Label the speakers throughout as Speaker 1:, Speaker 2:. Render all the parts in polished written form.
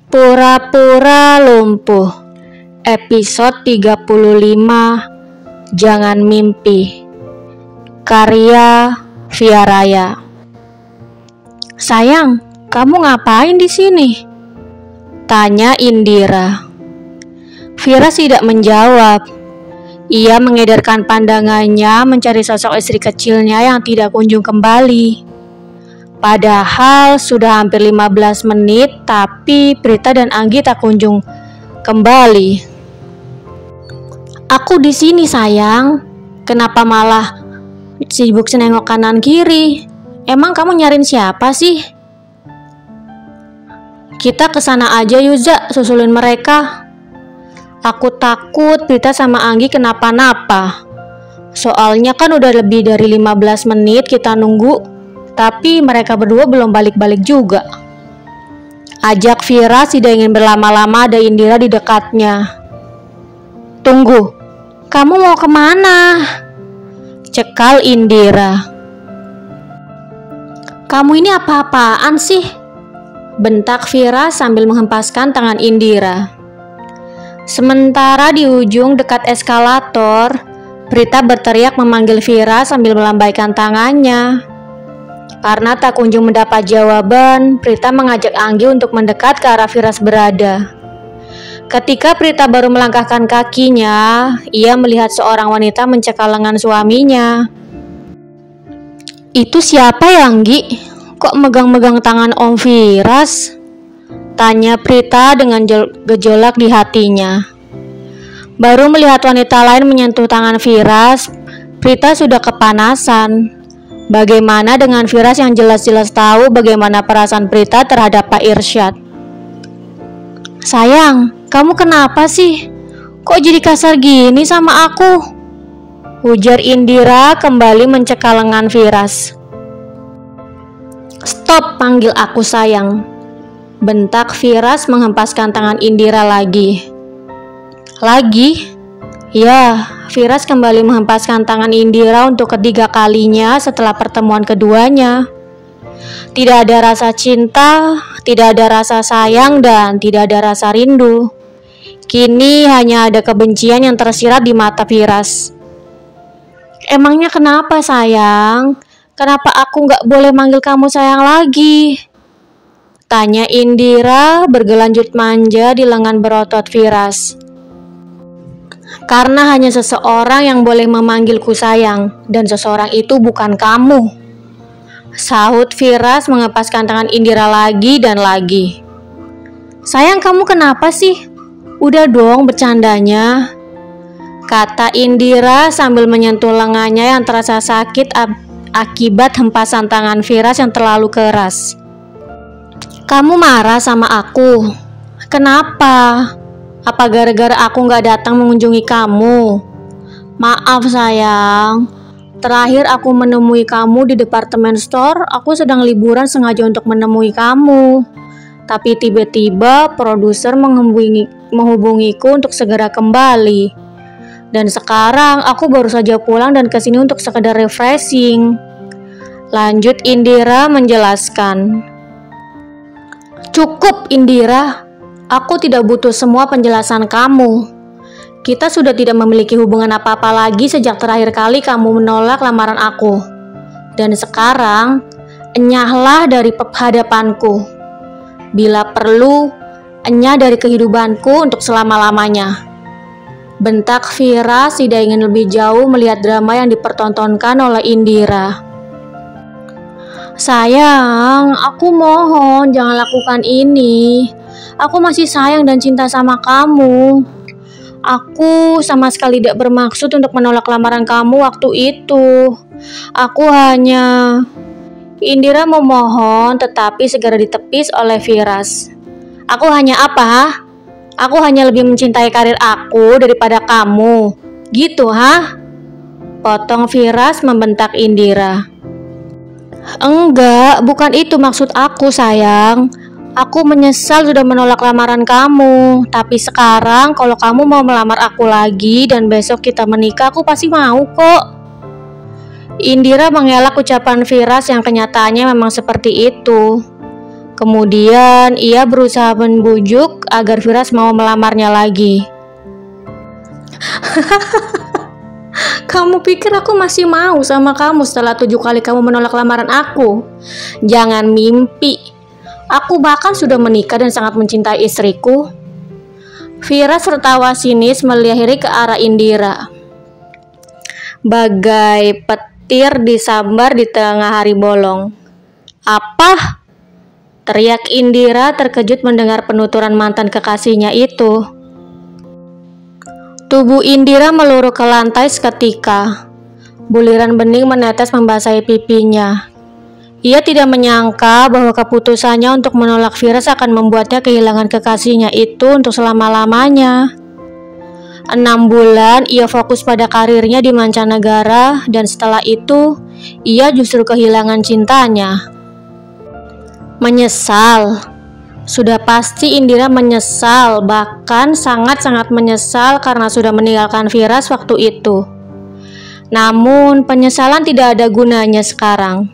Speaker 1: Pura-pura lumpuh. Episode 35. Jangan mimpi. Karya Via Raya. Sayang, kamu ngapain di sini? Tanya Indira. Firas tidak menjawab. Ia mengedarkan pandangannya mencari sosok istri kecilnya yang tidak kunjung kembali. Padahal sudah hampir 15 menit, tapi Prita dan Anggi tak kunjung kembali. Aku di sini sayang. Kenapa malah sibuk senengok kanan kiri? Emang kamu nyariin siapa sih? Kita kesana aja Yuza, susulin mereka. Aku takut Prita sama Anggi kenapa-napa. Soalnya kan udah lebih dari 15 menit kita nunggu. Tapi mereka berdua belum balik-balik juga. Ajak Firas tidak ingin berlama-lama, ada Indira di dekatnya. Tunggu, kamu mau kemana? Cekal Indira. Kamu ini apa-apaan sih? Bentak Firas sambil menghempaskan tangan Indira. Sementara di ujung dekat eskalator, Prita berteriak memanggil Firas sambil melambaikan tangannya. Karena tak kunjung mendapat jawaban, Prita mengajak Anggi untuk mendekat ke arah Firas berada. Ketika Prita baru melangkahkan kakinya, ia melihat seorang wanita mencekal lengan suaminya. Itu siapa ya Anggi? Kok megang-megang tangan Om Firas? Tanya Prita dengan gejolak di hatinya. Baru melihat wanita lain menyentuh tangan Firas, Prita sudah kepanasan. Bagaimana dengan Firas yang jelas-jelas tahu bagaimana perasaan Prita terhadap Pak Irsyad? Sayang, kamu kenapa sih? Kok jadi kasar gini sama aku? Ujar Indira kembali mencekal lengan Firas. Stop panggil aku sayang. Bentak Firas menghempaskan tangan Indira lagi. Lagi? Ya, Firas kembali menghempaskan tangan Indira untuk ketiga kalinya setelah pertemuan keduanya. Tidak ada rasa cinta, tidak ada rasa sayang, dan tidak ada rasa rindu. Kini hanya ada kebencian yang tersirat di mata Firas. Emangnya kenapa sayang? Kenapa aku gak boleh manggil kamu sayang lagi? Tanya Indira bergelanjut manja di lengan berotot Firas. Karena hanya seseorang yang boleh memanggilku sayang, dan seseorang itu bukan kamu. Sahut Firas mengepaskan tangan Indira lagi dan lagi. Sayang, kamu kenapa sih? Udah dong bercandanya, kata Indira sambil menyentuh lengannya yang terasa sakit akibat hempasan tangan Firas yang terlalu keras. Kamu marah sama aku? Kenapa? Apa gara-gara aku gak datang mengunjungi kamu? Maaf sayang. Terakhir aku menemui kamu di departemen store. Aku sedang liburan sengaja untuk menemui kamu. Tapi tiba-tiba produser menghubungiku untuk segera kembali. Dan sekarang aku baru saja pulang dan kesini untuk sekedar refreshing. Lanjut Indira menjelaskan. Cukup Indira. Aku tidak butuh semua penjelasan kamu. Kita sudah tidak memiliki hubungan apa-apa lagi sejak terakhir kali kamu menolak lamaran aku. Dan sekarang, enyahlah dari hadapanku. Bila perlu, enyah dari kehidupanku untuk selama-lamanya. Bentak Firas tidak ingin lebih jauh melihat drama yang dipertontonkan oleh Indira. Sayang, aku mohon jangan lakukan ini. Aku masih sayang dan cinta sama kamu. Aku sama sekali tidak bermaksud untuk menolak lamaran kamu waktu itu. Aku hanya... Indira memohon tetapi segera ditepis oleh Firas. Aku hanya apa? Aku hanya lebih mencintai karir aku daripada kamu. Gitu Potong Firas membentak Indira. Enggak, bukan itu maksud aku sayang. Aku menyesal sudah menolak lamaran kamu. Tapi sekarang kalau kamu mau melamar aku lagi dan besok kita menikah, aku pasti mau kok. Indira mengelak ucapan Firas yang kenyataannya memang seperti itu. Kemudian ia berusaha membujuk agar Firas mau melamarnya lagi. Kamu pikir aku masih mau sama kamu setelah 7 kali kamu menolak lamaran aku? Jangan mimpi. Aku bahkan sudah menikah dan sangat mencintai istriku. Firas tertawa sinis melirik ke arah Indira. Bagai petir disambar di tengah hari bolong. Apa? Teriak Indira terkejut mendengar penuturan mantan kekasihnya itu. Tubuh Indira meluruh ke lantai seketika. Buliran bening menetes membasahi pipinya. Ia tidak menyangka bahwa keputusannya untuk menolak Firas akan membuatnya kehilangan kekasihnya itu untuk selama-lamanya. 6 bulan ia fokus pada karirnya di mancanegara dan setelah itu ia justru kehilangan cintanya. Menyesal. Sudah pasti Indira menyesal, bahkan sangat-sangat menyesal karena sudah meninggalkan Firas waktu itu. Namun penyesalan tidak ada gunanya sekarang.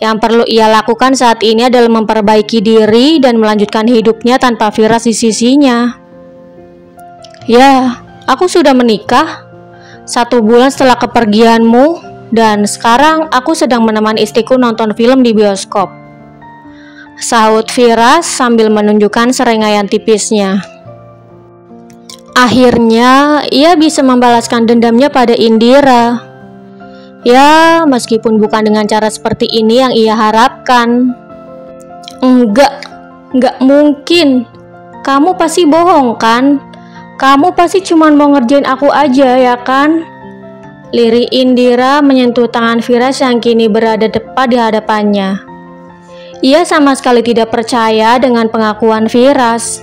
Speaker 1: Yang perlu ia lakukan saat ini adalah memperbaiki diri dan melanjutkan hidupnya tanpa Firas di sisinya. Ya, aku sudah menikah 1 bulan setelah kepergianmu dan sekarang aku sedang menemani istriku nonton film di bioskop. Sahut Firas sambil menunjukkan serengaian tipisnya. Akhirnya ia bisa membalaskan dendamnya pada Indira. Ya, meskipun bukan dengan cara seperti ini yang ia harapkan. Enggak mungkin. Kamu pasti bohong kan? Kamu pasti cuma mau ngerjain aku aja ya kan? Lirik Indira menyentuh tangan Firas yang kini berada tepat di hadapannya. Ia sama sekali tidak percaya dengan pengakuan Firas.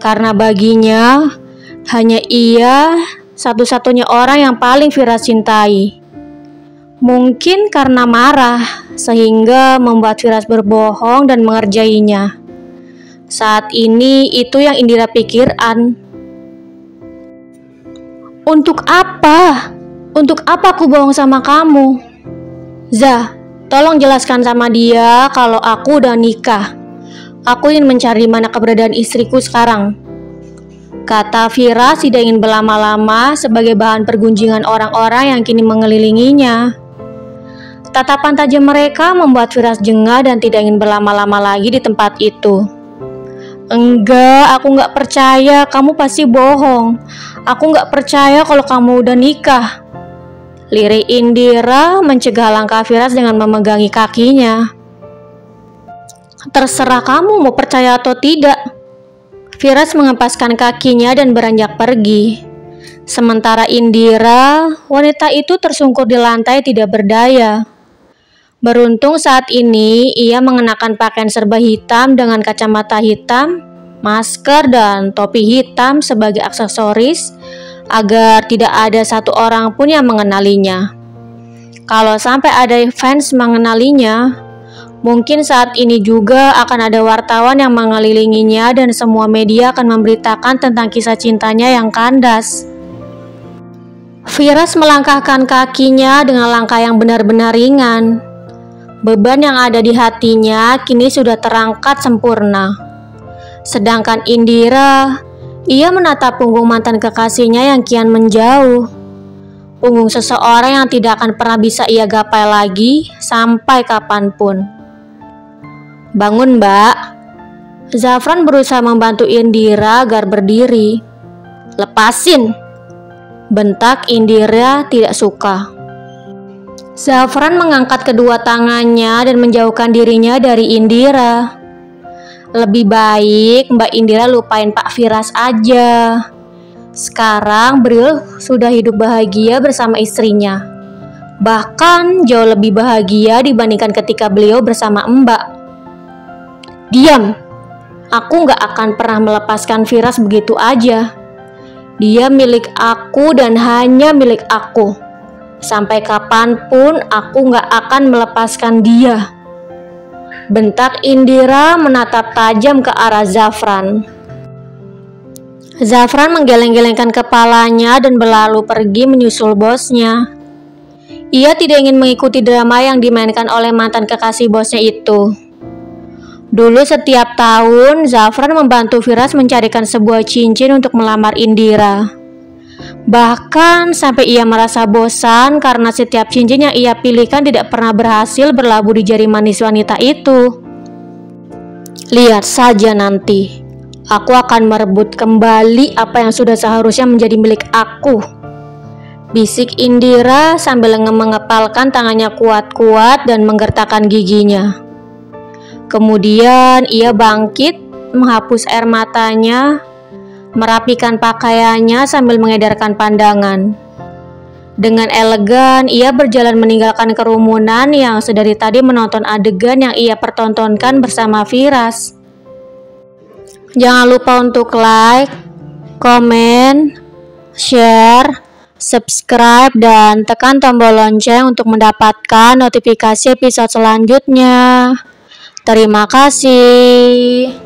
Speaker 1: Karena baginya, hanya ia satu-satunya orang yang paling Firas cintai. Mungkin karena marah, sehingga membuat Firas berbohong dan mengerjainya. Saat ini itu yang Indira pikirkan. Untuk apa? Untuk apa aku bohong sama kamu? Zah, tolong jelaskan sama dia kalau aku udah nikah. Aku ingin mencari mana keberadaan istriku sekarang. Kata Firas tidak ingin berlama-lama sebagai bahan pergunjingan orang-orang yang kini mengelilinginya. Tatapan tajam mereka membuat Firas jengah dan tidak ingin berlama-lama lagi di tempat itu. Enggak, aku nggak percaya, kamu pasti bohong. Aku nggak percaya kalau kamu udah nikah. Lirik Indira mencegah langkah Firas dengan memegangi kakinya. Terserah kamu mau percaya atau tidak. Firas mengepaskan kakinya dan beranjak pergi. Sementara Indira, wanita itu tersungkur di lantai tidak berdaya. Beruntung saat ini ia mengenakan pakaian serba hitam dengan kacamata hitam, masker dan topi hitam sebagai aksesoris agar tidak ada satu orang pun yang mengenalinya. Kalau sampai ada fans mengenalinya, mungkin saat ini juga akan ada wartawan yang mengelilinginya dan semua media akan memberitakan tentang kisah cintanya yang kandas. Firas melangkahkan kakinya dengan langkah yang benar-benar ringan. Beban yang ada di hatinya kini sudah terangkat sempurna. Sedangkan Indira, ia menatap punggung mantan kekasihnya yang kian menjauh. Punggung seseorang yang tidak akan pernah bisa ia gapai lagi sampai kapanpun. Bangun, Mbak. Zafran berusaha membantu Indira agar berdiri. Lepasin, bentak Indira tidak suka. Zafran mengangkat kedua tangannya dan menjauhkan dirinya dari Indira. Lebih baik Mbak Indira lupain Pak Firas aja. Sekarang beliau sudah hidup bahagia bersama istrinya. Bahkan jauh lebih bahagia dibandingkan ketika beliau bersama Mbak. Diam. Aku gak akan pernah melepaskan Firas begitu aja. Dia milik aku dan hanya milik aku. Sampai kapanpun aku gak akan melepaskan dia. Bentak Indira menatap tajam ke arah Zafran. Zafran menggeleng-gelengkan kepalanya dan berlalu pergi menyusul bosnya. Ia tidak ingin mengikuti drama yang dimainkan oleh mantan kekasih bosnya itu. Dulu setiap tahun, Zafran membantu Firas mencarikan sebuah cincin untuk melamar Indira. Bahkan sampai ia merasa bosan karena setiap cincin yang ia pilihkan tidak pernah berhasil berlabuh di jari manis wanita itu. Lihat saja nanti, aku akan merebut kembali apa yang sudah seharusnya menjadi milik aku, bisik Indira sambil mengepalkan tangannya kuat-kuat dan menggertakkan giginya. Kemudian ia bangkit, menghapus air matanya, merapikan pakaiannya sambil mengedarkan pandangan. Dengan elegan, ia berjalan meninggalkan kerumunan yang sedari tadi menonton adegan yang ia pertontonkan bersama Firas. Jangan lupa untuk like, komen, share, subscribe, dan tekan tombol lonceng untuk mendapatkan notifikasi episode selanjutnya. Terima kasih.